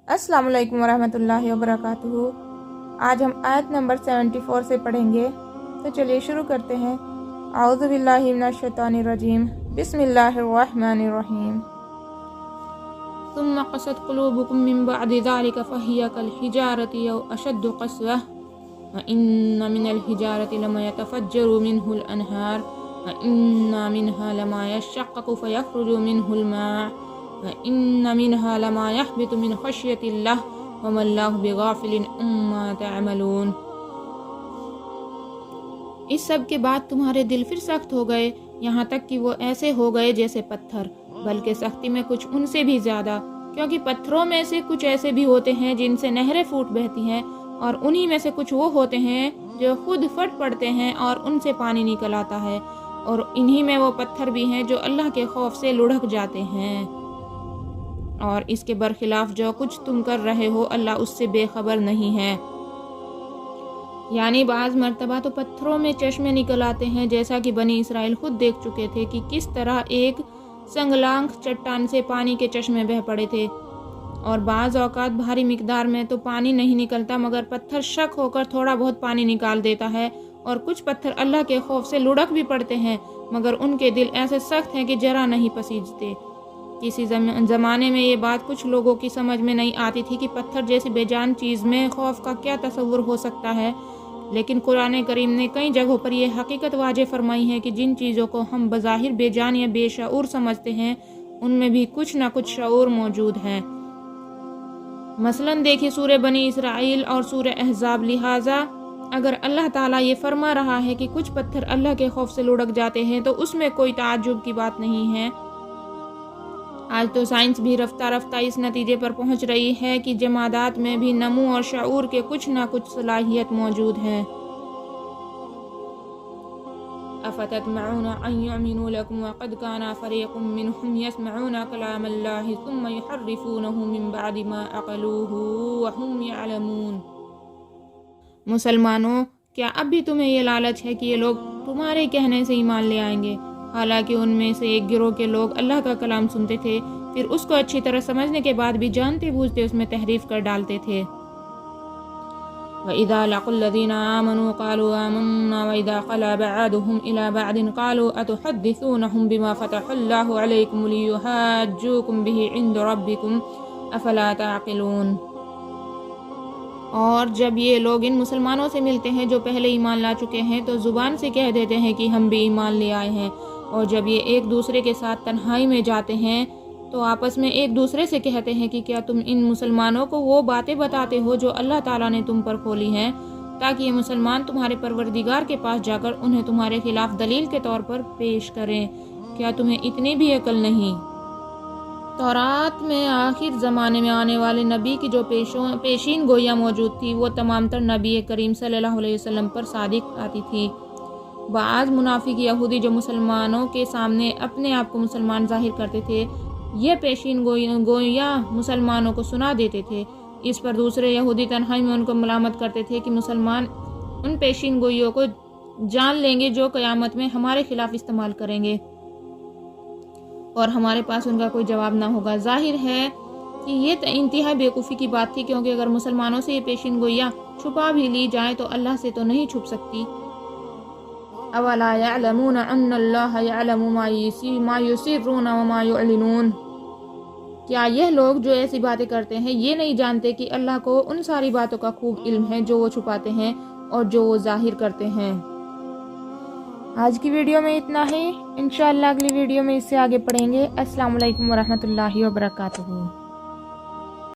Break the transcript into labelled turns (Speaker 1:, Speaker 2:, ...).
Speaker 1: अस्सलाम वालेकुम वरहमतुल्लाहि वबरकातुहू। आज हम आयत नंबर 74 से पढ़ेंगे, तो चलिए शुरू करते हैं। आऊज़ु बिल्लाहि मिनश शैतानिर रजीम, बिस्मिल्लाहिर रहमानिर रहीम।
Speaker 2: सुम्मा क़सत क़ुलूबुकुम मिन बअदि ज़ालिका फ़हिय कल हिजारति औ अशद्दु क़स्वह व इन्न मिनल हिजारति लमा यतफ़ज्जरु मिन्हुल अनहार व इन्न मिन्हा लमा यशक़्क़क़ु फ़यख़रुजु मिन्हुल मा' व इन्न मिन्हा लमा यहबितु मिन ख़श्यतिल्लाह व मल्लाहु बिग़ाफ़िलिन अम्मा तअमलून। इस सब के बाद तुम्हारे दिल फिर सख्त हो गए, यहाँ तक कि वो ऐसे हो गए जैसे पत्थर, बल्कि सख्ती में कुछ उनसे भी ज़्यादा, क्योंकि पत्थरों में से कुछ ऐसे भी होते हैं जिनसे नहरें फूट बहती हैं, और उन्हीं में से कुछ वो होते हैं जो खुद फट पड़ते हैं और उनसे पानी निकल आता है, और इन्हीं में वो पत्थर भी हैं जो अल्लाह के खौफ से लुढ़क जाते हैं। और इसके बरखिलाफ जो कुछ तुम कर रहे हो अल्लाह उससे बेखबर नहीं है। यानी बाज़ मर्तबा तो पत्थरों में चश्मे निकल आते हैं, जैसा कि बनी इसराइल खुद देख चुके थे कि किस तरह एक संगलांग चट्टान से पानी के चश्मे बह पड़े थे। और बाज़ औक़ात भारी मिक़दार में तो पानी नहीं निकलता, मगर पत्थर शक होकर थोड़ा बहुत पानी निकाल देता है, और कुछ पत्थर अल्लाह के खौफ से लुढ़क भी पड़ते हैं, मगर उनके दिल ऐसे सख्त हैं कि जरा नहीं पसीजते। किसी ज़माने में ये बात कुछ लोगों की समझ में नहीं आती थी कि पत्थर जैसी बेजान चीज़ में खौफ का क्या तसव्वुर हो सकता है, लेकिन कुरान करीम ने कई जगहों पर यह हकीकत वाज़े फरमाई है कि जिन चीज़ों को हम बज़ाहिर बेजान या बेशऊर समझते हैं, उनमें भी कुछ ना कुछ शऊर मौजूद है। मसलन देखिए सूरह बनी इसराइल और सूरह अहज़ाब। लिहाजा अगर अल्लाह ताला ये फरमा रहा है कि कुछ पत्थर अल्लाह के खौफ से लुढ़क जाते हैं, तो उसमें कोई ताज्जुब की बात नहीं है। आज तो साइंस भी रफ्ता रफ्ता इस नतीजे पर पहुंच रही है कि जमादात में भी नमू और शऊर के कुछ ना कुछ सलाहियत मौजूद है। अफ़ततमऊन अन युमिनू लकुम वक़द काना फ़रीक़ुम मिनहुम यसमऊन कलामल्लाहि सुम्मा युहर्रिफ़ूनहु मिन बअदि मा अक़लूहु व हुम यअलमून। मुसलमानों, क्या अब भी तुम्हें ये लालच है कि ये लोग तुम्हारे कहने से ईमान ले आएंगे, हालांकि उनमें से एक गिरोह के लोग अल्लाह का कलाम सुनते थे, फिर उसको अच्छी तरह समझने के बाद भी जानते बूझते उसमें तहरीफ कर डालते थे। वइज़ा लक़ुल्लज़ीना आमनू क़ालू आमन्ना वइज़ा ख़ला बअदुहुम इला बअदिन क़ालू अतुहद्दिसूनहुम बिमा फ़तहल्लाहु अलैकुम लियुहाज्जूकुम बिही इंद रब्बिकुम अफ़ला ताक़िलून। और जब ये लोग इन मुसलमानों से मिलते हैं जो पहले ईमान ला चुके हैं, तो ज़ुबान से कह देते हैं कि हम भी ईमान ले आए हैं, और जब ये एक दूसरे के साथ तन्हाई में जाते हैं तो आपस में एक दूसरे से कहते हैं कि क्या तुम इन मुसलमानों को वो बातें बताते हो जो अल्लाह ताला ने तुम पर खोली हैं, ताकि ये मुसलमान तुम्हारे परवरदिगार के पास जाकर उन्हें तुम्हारे खिलाफ दलील के तौर पर पेश करें। क्या तुम्हें इतनी भी अकल नहीं? तौरात में आखिर ज़माने में आने वाले नबी की जो पेशीन गोइयाँ मौजूद थी, वो तमाम तर नबी करीम सल्लल्लाहु अलैहि वसल्लम पर सादिक आती थी। बाज़ मुनाफिक यहूदी जो मुसलमानों के सामने अपने आप को मुसलमान जाहिर करते थे, ये पेशीन गोइयाँ मुसलमानों को सुना देते थे। इस पर दूसरे यहूदी तन्हाई में उनको मलामत करते थे कि मुसलमान उन पेशीन गोइयों को जान लेंगे जो क़यामत में हमारे खिलाफ इस्तेमाल करेंगे, और हमारे पास उनका कोई जवाब ना होगा। जाहिर है कि ये इंतहाई बेवकूफ़ी की बात थी, क्योंकि अगर मुसलमानों से ये पेशीन गोइयाँ छुपा भी ली जाए तो अल्लाह से तो नहीं छुप सकती। अवला यअलमून अन्नल्लाह यअलमु मा युसिर्रून व मा युअलिनून। क्या यह लोग जो ऐसी बातें करते हैं ये नहीं जानते कि अल्लाह को उन सारी बातों का खूब इल्म है जो वो छुपाते हैं और जो वो जाहिर करते हैं।
Speaker 1: आज की वीडियो में इतना ही, इंशाअल्लाह अगली वीडियो में इससे आगे पढ़ेंगे। अस्सलाम वालेकुम वरहमतुल्लाहि वबरकातुहू।